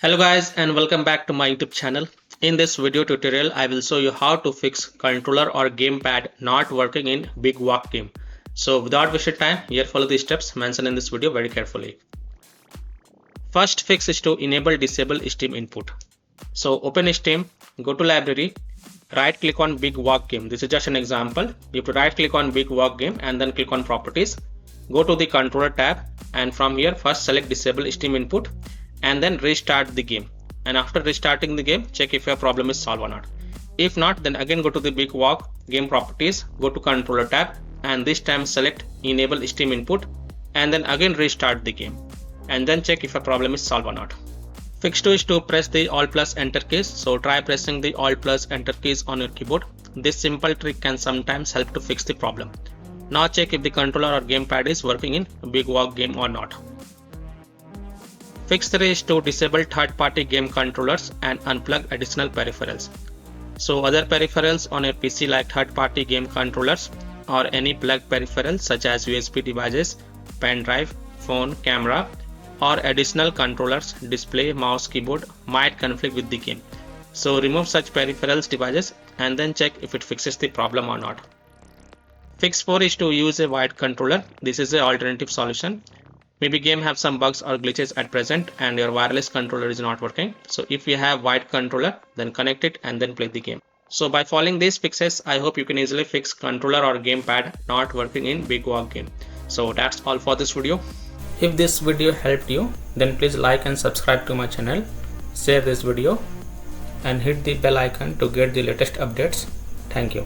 Hello guys and welcome back to my YouTube channel. In this video tutorial I will show you how to fix controller or gamepad not working in Big Walk game. So without wasting time, here follow the steps mentioned in this video very carefully. First fix is to enable disable Steam input. So open Steam, go to library, right click on Big Walk game. This is just an example. You have to right click on Big Walk game and then click on properties. Go to the controller tab and from here first select disable Steam input and then restart the game, and after restarting the game check if your problem is solved or not. If not, then again go to the Big Walk game properties, go to controller tab and this time select enable Steam input and then again restart the game and then check if your problem is solved or not. Fix 2 is to press the Alt plus Enter keys. So try pressing the Alt plus Enter keys on your keyboard. This simple trick can sometimes help to fix the problem. Now check if the controller or gamepad is working in Big Walk game or not. Fix 3 is to disable third-party game controllers and unplug additional peripherals. So other peripherals on your PC like third-party game controllers or any plugged peripherals such as USB devices, pen drive, phone, camera or additional controllers, display, mouse, keyboard might conflict with the game. So remove such peripherals devices and then check if it fixes the problem or not. Fix 4 is to use a wired controller. This is an alternative solution. Maybe game have some bugs or glitches at present and your wireless controller is not working. So if you have wired controller, then connect it and then play the game. So by following these fixes, I hope you can easily fix controller or gamepad not working in Big Walk game. So that's all for this video. If this video helped you, then please like and subscribe to my channel, share this video and hit the bell icon to get the latest updates. Thank you.